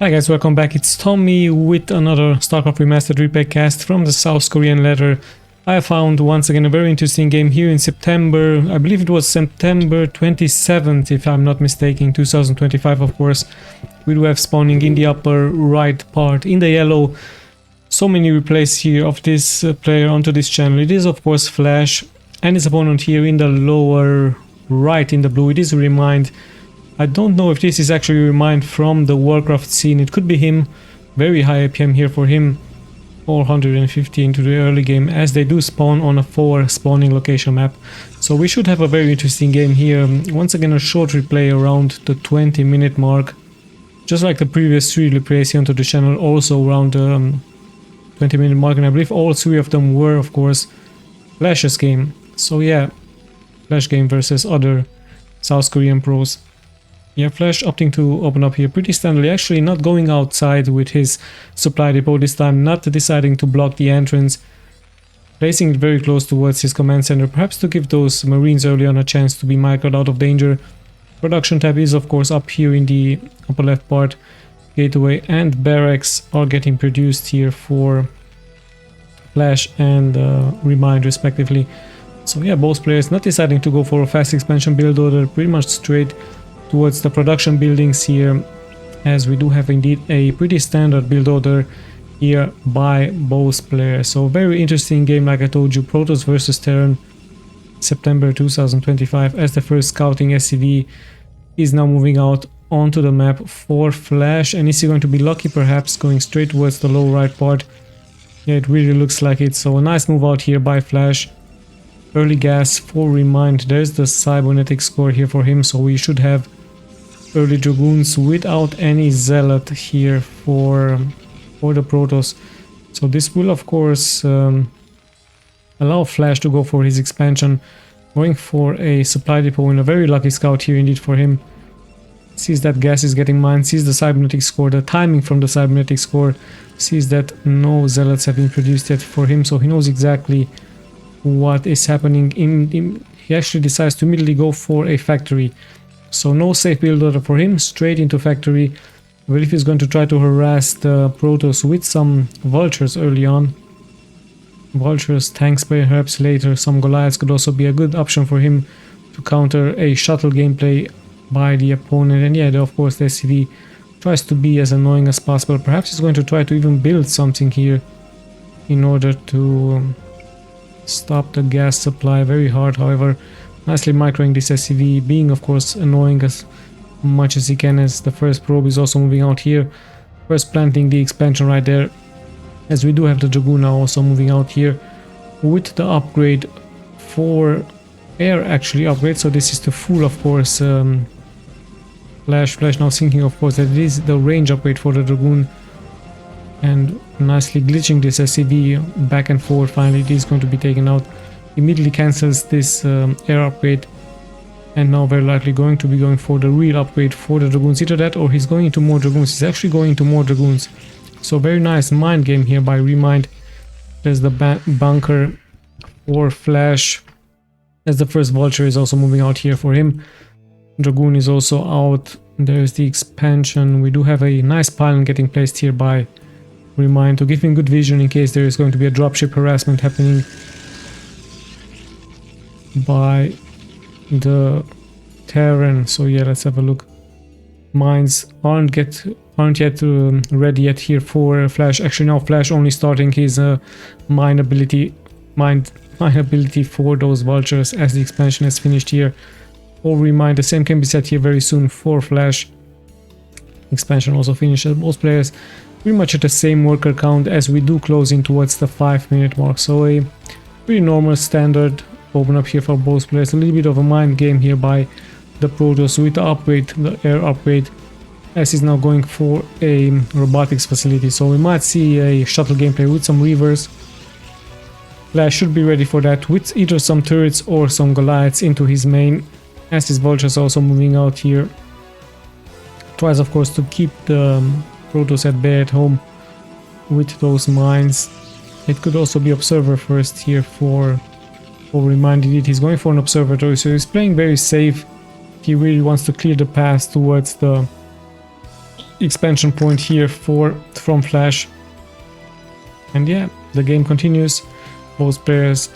Hi guys, welcome back. It's Tommy with another Starcraft Remastered replay cast from the South Korean ladder. I found once again a very interesting game here in September. I believe it was September 27th, if I'm not mistaken, 2025 of course. We do have spawning in the upper right part, in the yellow. So many replays here of this player onto this channel. It is of course Flash, and his opponent here in the lower right in the blue. It is Remind. I don't know if this is actually Remind from the Warcraft scene. It could be him. Very high APM here for him. 450 into the early game, as they do spawn on a 4 spawning location map. So we should have a very interesting game here. Once again a short replay around the 20-minute mark. Just like the previous 3 replays here onto the channel, also around the 20-minute mark. And I believe all 3 of them were of course Flash's game. So yeah, Flash game versus other South Korean pros. Yeah, Flash opting to open up here pretty standardly, actually not going outside with his supply depot this time, not deciding to block the entrance, placing it very close towards his command center, perhaps to give those Marines early on a chance to be microed out of danger. Production tab is of course up here in the upper left part. Gateway and barracks are getting produced here for Flash and Remind respectively. So yeah, both players not deciding to go for a fast expansion build order, pretty much straight towards the production buildings here, as we do have indeed a pretty standard build order here by both players. So very interesting game, like I told you. Protoss versus Terran, September 2025, as the first scouting SCV is now moving out onto the map for Flash. And is he going to be lucky, perhaps going straight towards the low right part? Yeah, it really looks like it. So a nice move out here by Flash. Early gas for Remind. There's the cybernetic score here for him, so we should have early Dragoons without any Zealot here for the Protoss. So this will of course allow Flash to go for his expansion, going for a supply depot, and a very lucky scout here indeed for him. Sees that gas is getting mined, sees the cybernetic score, the timing from the cybernetic score, sees that no Zealots have been produced yet for him, so he knows exactly what is happening. He actually decides to immediately go for a factory. So no safe build order for him, straight into factory. I believe he's going to try to harass the Protoss with some vultures early on. Vultures, tanks perhaps later, some Goliaths could also be a good option for him to counter a shuttle gameplay by the opponent. And yeah, of course the SCV tries to be as annoying as possible. Perhaps he's going to try to even build something here in order to stop the gas supply. Very hard, however. Nicely microing this SCV, being of course annoying as much as he can, as the first probe is also moving out here. First planting the expansion right there, as we do have the Dragoon now also moving out here with the upgrade for air actually upgrade. So this is the full of course Flash now thinking of course that it is the range upgrade for the Dragoon, and nicely glitching this SCV back and forth. Finally it is going to be taken out. Immediately cancels this air upgrade, and now very likely going to be going for the real upgrade for the Dragoons. Either that or he's going into more Dragoons. He's actually going into more Dragoons. So very nice mind game here by Remind. There's the bunker for Flash, as the first vulture is also moving out here for him. Dragoon is also out. There's the expansion. We do have a nice pylon getting placed here by Remind to give him good vision in case there is going to be a dropship harassment happening by the Terran. So yeah, let's have a look. Mines aren't yet ready yet here for Flash. Actually now Flash only starting his mine ability for those vultures, as the expansion has finished here. Or Remind, the same can be set here very soon for Flash. Expansion also finishes. Both players pretty much at the same worker count as we do close in towards the 5-minute mark. So a pretty normal standard open up here for both players. A little bit of a mind game here by the Protoss with the upgrade, the air upgrade, as he's now going for a robotics facility. So we might see a shuttle gameplay with some reavers. Flash should be ready for that with either some turrets or some Goliaths into his main, as his vultures also moving out here. Tries of course to keep the Protoss at bay at home with those mines. It could also be observer first here for Remind. Indeed, he's going for an observatory, so he's playing very safe. He really wants to clear the path towards the expansion point here from Flash. And yeah, the game continues. Both players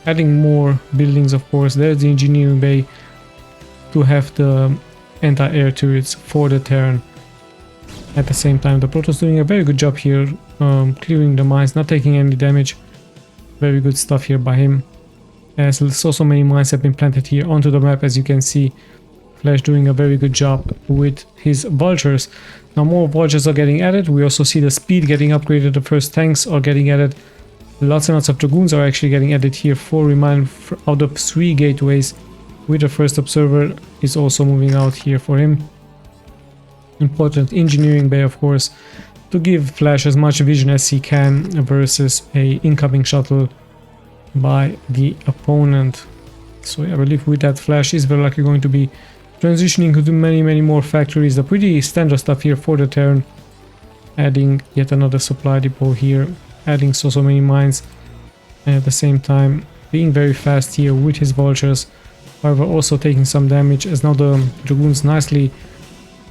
adding more buildings, of course. There's the engineering bay to have the anti-air turrets for the Terran. At the same time, the Protoss doing a very good job here, clearing the mines, not taking any damage. Very good stuff here by him. As so many mines have been planted here onto the map, as you can see. Flash doing a very good job with his vultures. Now more vultures are getting added. We also see the speed getting upgraded. The first tanks are getting added. Lots and lots of dragoons are actually getting added here for Remind out of 3 gateways. With the first observer is also moving out here for him. Important engineering bay, of course, to give Flash as much vision as he can versus a incoming shuttle by the opponent. So yeah, I believe with that, Flash is very likely going to be transitioning to many more factories. The pretty standard stuff here for the Terran. Adding yet another supply depot here. Adding so many mines. And at the same time being very fast here with his vultures. However, also taking some damage, as now the dragoons nicely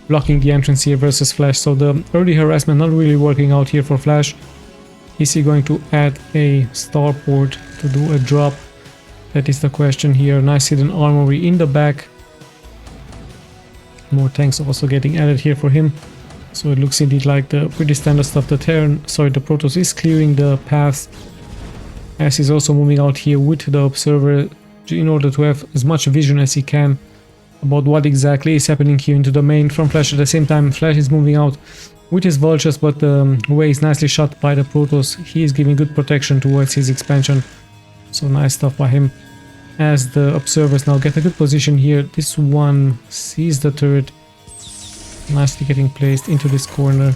blocking the entrance here versus Flash. So the early harassment not really working out here for Flash. Is he going to add a starport to do a drop? That is the question here. Nice hidden armory in the back. More tanks also getting added here for him. So it looks indeed like the pretty standard stuff. The Protoss is clearing the paths, as he's also moving out here with the observer in order to have as much vision as he can about what exactly is happening here into the main from Flash. At the same time, Flash is moving out with his vultures, but the way is nicely shot by the Protoss. He is giving good protection towards his expansion. So nice stuff by him. As the observers now get a good position here. This one sees the turret. Nicely getting placed into this corner.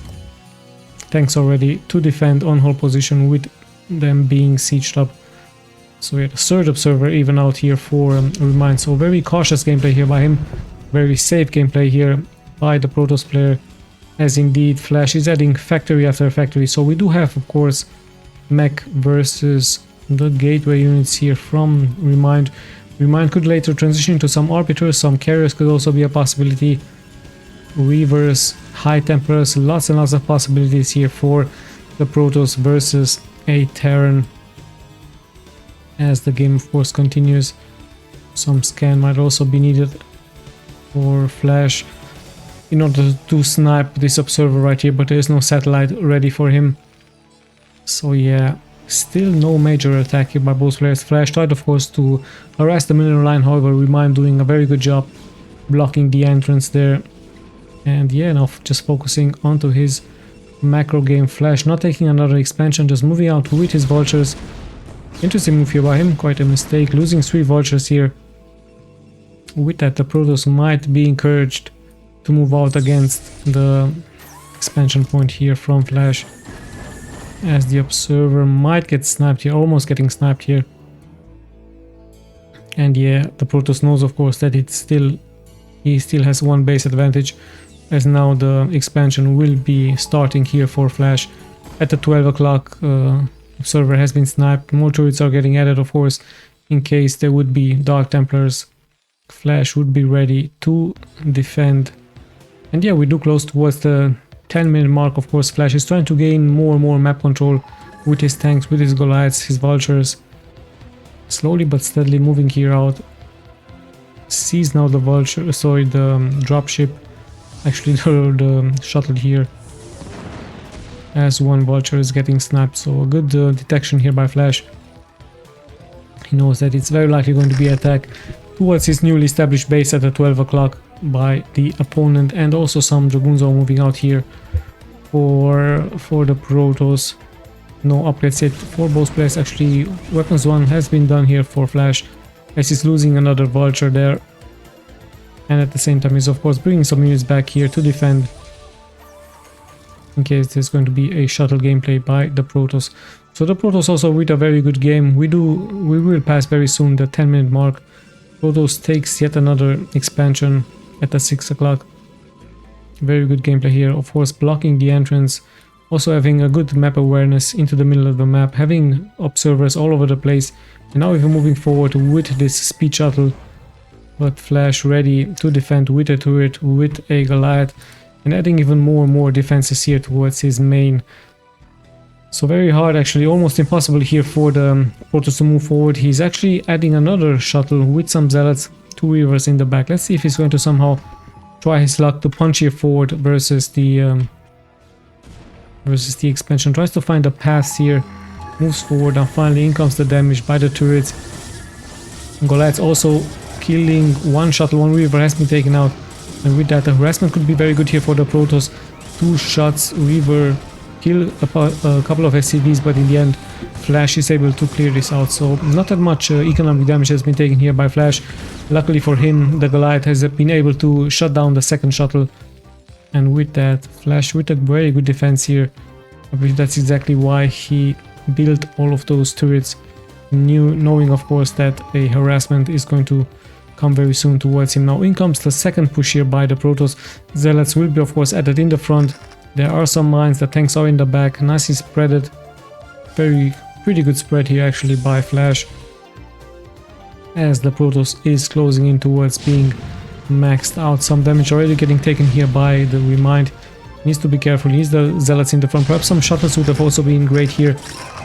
Tanks already to defend on hold position with them being sieged up. So yeah, the third observer even out here for Remind. So very cautious gameplay here by him. Very safe gameplay here by the Protoss player. As indeed Flash is adding factory after factory. So we do have, of course, mech versus the gateway units here from Remind. Remind could later transition to some arbiters. Some carriers could also be a possibility. Reavers, High Templars, lots and lots of possibilities here for the Protoss versus a Terran. As the game of course continues, some scan might also be needed for Flash in order to snipe this observer right here, but there is no satellite ready for him. So yeah, still no major attack here by both players. Flash tried of course to harass the mineral line, however Remind doing a very good job blocking the entrance there. And yeah, now just focusing onto his macro game. Flash not taking another expansion, just moving out with his vultures. Interesting move here by him, quite a mistake, losing 3 vultures here. With that, the Protoss might be encouraged to move out against the expansion point here from Flash. As the observer might get sniped here, almost getting sniped here. And yeah, the Protoss knows of course that he still has one base advantage, as now the expansion will be starting here for Flash at the 12 o'clock. Observer has been sniped. More turrets are getting added, of course, in case there would be Dark Templars. Flash would be ready to defend. And yeah, we do close towards the 10-minute mark. Of course, Flash is trying to gain more and more map control with his tanks, with his Goliaths, his vultures. Slowly but steadily moving here out. Sees now the vulture, sorry, the dropship. Actually, the shuttle here. As one vulture is getting sniped, so a good detection here by Flash. He knows that it's very likely going to be attacked towards his newly established base at the 12 o'clock by the opponent, and also some dragoons are moving out here for the Protoss. No upgrades yet for both players. Actually, weapons 1 has been done here for Flash, as he's losing another vulture there, and at the same time he's of course bringing some units back here to defend in case there's going to be a shuttle gameplay by the Protoss. So the Protoss also with a very good game. We will pass very soon the 10-minute mark. Protoss takes yet another expansion at the 6 o'clock. Very good gameplay here, of course blocking the entrance, also having a good map awareness into the middle of the map, having observers all over the place, and now even moving forward with this speed shuttle. But Flash ready to defend with a turret, with a Goliath. and adding even more and more defenses here towards his main. So very hard, actually, almost impossible here for the Protoss to move forward. He's actually adding another shuttle with some zealots, 2 Reavers in the back. Let's see if he's going to somehow try his luck to punch here forward versus the expansion. Tries to find a pass here, moves forward, and finally in comes the damage by the turrets. Goliath's also killing 1 shuttle, 1 Reaver has been taken out, and with that the harassment could be very good here for the Protoss. 2 shots, Reaver kill a couple of SCVs, but in the end Flash is able to clear this out. So not that much economic damage has been taken here by Flash. Luckily for him, the Goliath has been able to shut down the second shuttle, and with that, Flash with a very good defense here. I believe that's exactly why he built all of those turrets, knowing of course that a harassment is going to come very soon towards him. Now in comes the second push here by the Protoss. Zealots will be of course added in the front. There are some mines, the tanks are in the back, nicely spreaded. Pretty good spread here actually by Flash, as the Protoss is closing in towards being maxed out. Some damage already getting taken here by the Remind. Needs to be careful, needs the Zealots in the front. Perhaps some shuttles would have also been great here.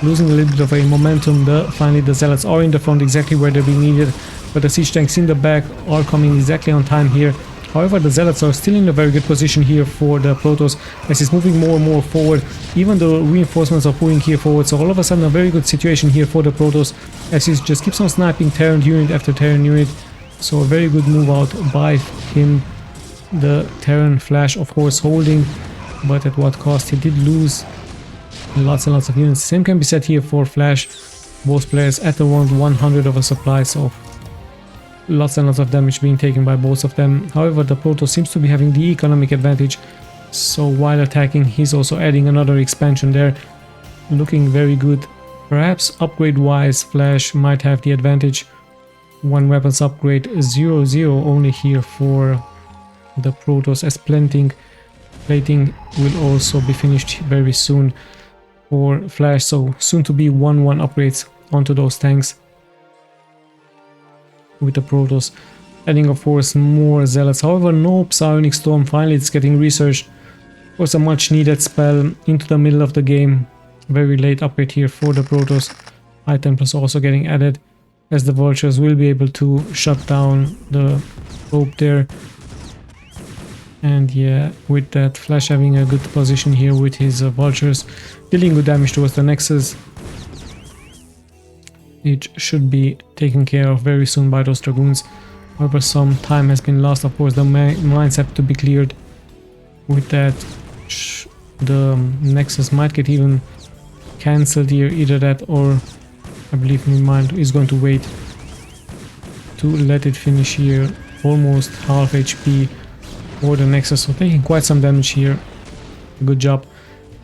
Losing a little bit of a momentum. Finally the Zealots are in the front exactly where they're being needed, but the siege tanks in the back are coming exactly on time here. However, the Zealots are still in a very good position here for the Protoss, as he's moving more and more forward. Even the reinforcements are pulling here forward, so all of a sudden a very good situation here for the Protoss, as he just keeps on sniping Terran unit after Terran unit. So a very good move out by him. The Terran Flash of course holding, but at what cost? He did lose lots and lots of units. Same can be said here for Flash. Both players at around 100 of a supply, so lots and lots of damage being taken by both of them. However, the Protoss seems to be having the economic advantage, so while attacking he's also adding another expansion there, looking very good. Perhaps upgrade wise Flash might have the advantage. 1 weapons upgrade, 0-0 only here for the Protoss, as plating will also be finished very soon for Flash, so soon to be 1-1 upgrades onto those tanks with the Protoss, adding of course more Zealots. However, no Psionic Storm, finally it's getting researched. Of course a much needed spell into the middle of the game. Very late upgrade here for the Protoss. High Templars also getting added, as the Vultures will be able to shut down the probe there. And yeah, with that, Flash having a good position here with his Vultures, dealing good damage towards the Nexus. It should be taken care of very soon by those Dragoons. However, some time has been lost. Of course, the mines have to be cleared. With that, the Nexus might get even cancelled here. Either that, or I believe Remind is going to wait to let it finish here. Almost half HP for the Nexus, so taking quite some damage here. Good job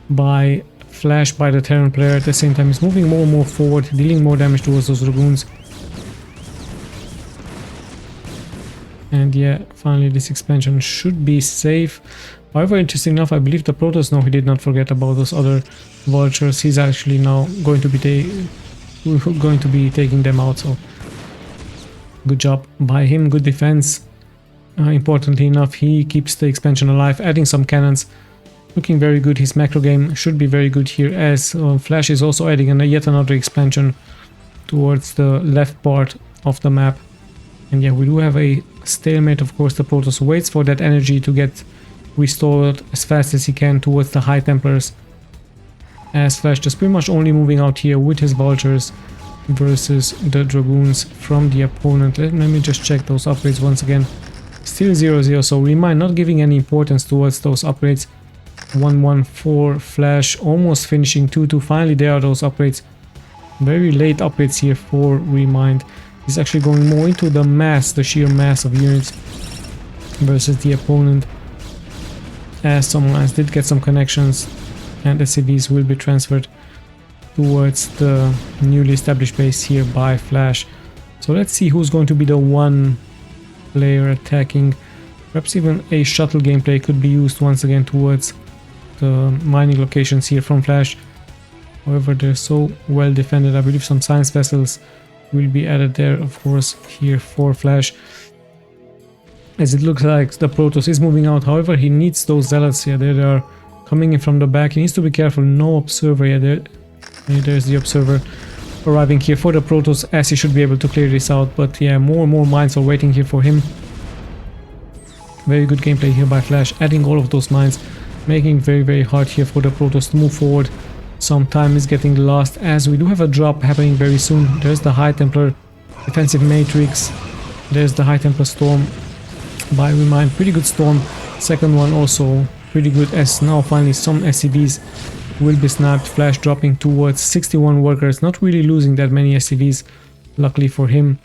by Flash, by the Terran player. At the same time he's moving more and more forward, dealing more damage towards those Dragoons. And yeah, finally this expansion should be safe. However, interesting enough, I believe the Protoss, no, he did not forget about those other Vultures. He's actually now going to be taking them out, so good job by him, good defense. Importantly enough, he keeps the expansion alive, adding some cannons. Looking very good. His macro game should be very good here, as Flash is also adding yet another expansion towards the left part of the map. And yeah, we do have a stalemate. Of course, the Protoss waits for that energy to get restored as fast as he can towards the High Templars, as Flash just pretty much only moving out here with his Vultures versus the Dragoons from the opponent. Let me just check those upgrades once again. Still 0-0, so Remind not giving any importance towards those upgrades. 1-1 for Flash, almost finishing 2-2. Finally there are those upgrades. Very late upgrades here for Remind. He's actually going more into the mass, the sheer mass of units versus the opponent, as some lines did get some connections, and SCVs will be transferred towards the newly established base here by Flash. So let's see who's going to be the one player attacking. Perhaps even a shuttle gameplay could be used once again towards the mining locations here from Flash. However, they're so well defended. I believe some science vessels will be added there, of course, here for Flash. as it looks like the Protoss is moving out. However, he needs those zealots here. They are coming in from the back. He needs to be careful. No observer yet. There's the observer arriving here for the Protoss, as he should be able to clear this out. But yeah, more and more mines are waiting here for him. Very good gameplay here by Flash, adding all of those mines, making very hard here for the Protoss to move forward. Some time is getting lost, as we do have a drop happening very soon. There's the High Templar defensive matrix. There's the High Templar storm by Remind. Pretty good storm. Second one also pretty good, as now finally some SCVs will be snapped. Flash dropping towards 61 workers, not really losing that many SCVs, luckily for him.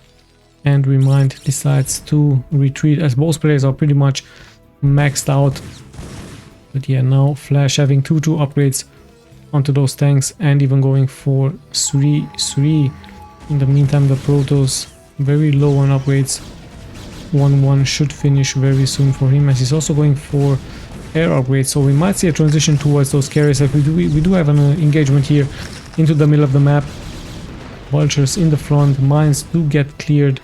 And Remind decides to retreat, as both players are pretty much maxed out. But yeah, now Flash having 2-2 upgrades onto those tanks, and even going for 3-3. In the meantime, the Protoss very low on upgrades. 1-1 should finish very soon for him, as he's also going for air upgrades. So we might see a transition towards those carriers. Like we do have an engagement here into the middle of the map. Vultures in the front. Mines do get cleared,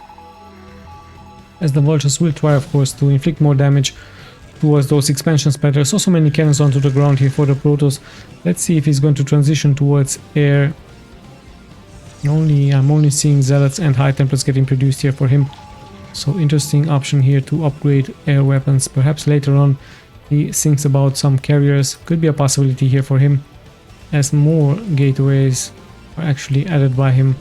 as the Vultures will try, of course, to inflict more damage towards those expansion spatters. So many cannons onto the ground here for the Protoss. Let's see if he's going to transition towards air. I'm only seeing Zealots and High Templars getting produced here for him. So interesting option here to upgrade air weapons. Perhaps later on he thinks about some carriers. Could be a possibility here for him, as more gateways are actually added by him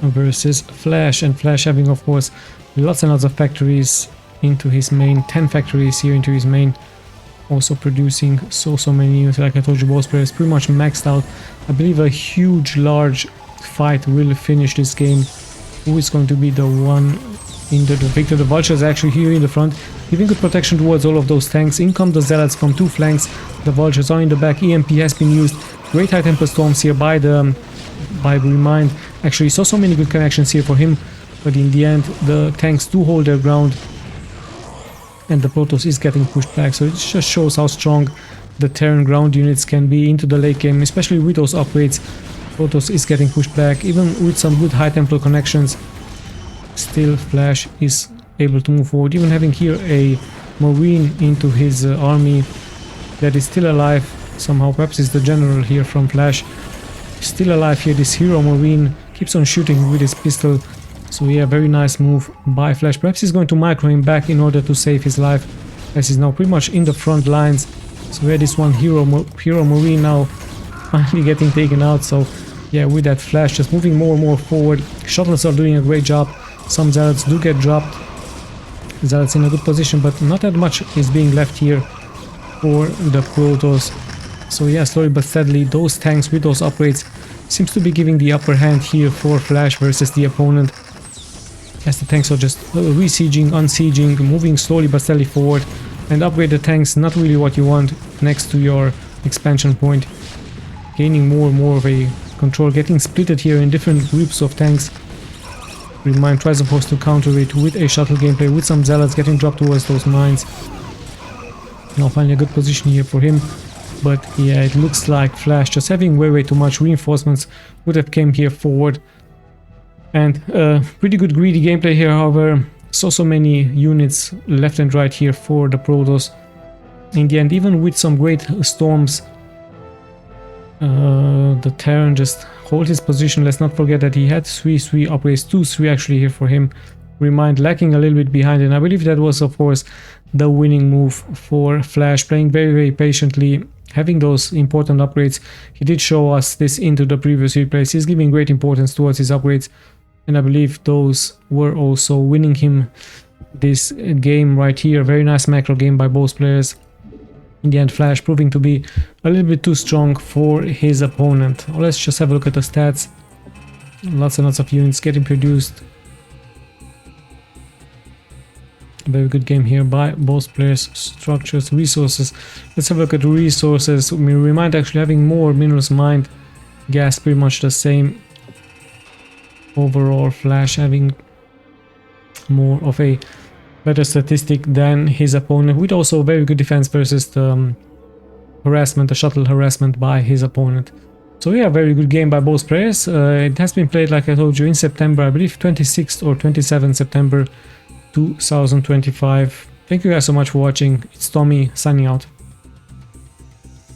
versus Flash. And Flash having, of course, lots and lots of factories into his main. 10 factories here into his main, also producing so many units. Like I told you, both players pretty much maxed out. I believe a large fight will finish this game. Who is going to be the one in the victor? The Vultures actually here in the front, giving good protection towards all of those tanks. In come the Zealots from two flanks. The Vultures are in the back. EMP has been used. Great High Templar storms here by Remind. Actually saw so many good connections here for him, but in the end the tanks do hold their ground, and the Protoss is getting pushed back. So it just shows how strong the Terran ground units can be into the late game, especially with those upgrades. Protoss is getting pushed back, even with some good High Templar connections. Still, Flash is able to move forward, even having here a Marine into his army that is still alive somehow. Perhaps it's the general here from Flash. Still alive here, this hero Marine keeps on shooting with his pistol. So yeah, very nice move by Flash. Perhaps he's going to micro him back in order to save his life, as he's now pretty much in the front lines. So yeah, this one hero Marine now finally getting taken out. So yeah, with that Flash just moving more and more forward. Shuttles are doing a great job. Some Zealots do get dropped. Zealots in a good position, but not that much is being left here for the Protoss. So yeah, slowly but steadily, those tanks with those upgrades seems to be giving the upper hand here for Flash versus the opponent, as the tanks are just re-sieging, unsieging, moving slowly but steadily forward. And upgrade the tanks, not really what you want next to your expansion point. Gaining more and more of a control, getting splitted here in different groups of tanks. Remind tries, of course, to counter it with a shuttle gameplay, with some Zealots getting dropped towards those mines. Now finally a good position here for him. But yeah, it looks like Flash just having way too much reinforcements would have came here forward. And pretty good greedy gameplay here, however. So many units left and right here for the Protoss. In the end, even with some great storms, the Terran just hold his position. Let's not forget that he had 3-3 upgrades, 2-3 actually here for him. Remind lacking a little bit behind, and I believe that was, of course, the winning move for Flash, playing very patiently, having those important upgrades. He did show us this into the previous replays. He's giving great importance towards his upgrades, and I believe those were also winning him this game right here. Very nice macro game by both players. In the end, Flash proving to be a little bit too strong for his opponent. Let's just have a look at the stats. Lots and lots of units getting produced. Very good game here by both players. Structures, resources. Let's have a look at resources. Remind actually having more minerals mined. Gas pretty much the same. Overall, Flash having more of a better statistic than his opponent, with also very good defense versus the harassment, the shuttle harassment by his opponent. So yeah, very good game by both players. It has been played, like I told you, in September, I believe 26th or 27th September. 2025. Thank you guys so much for watching. It's Tommy signing out.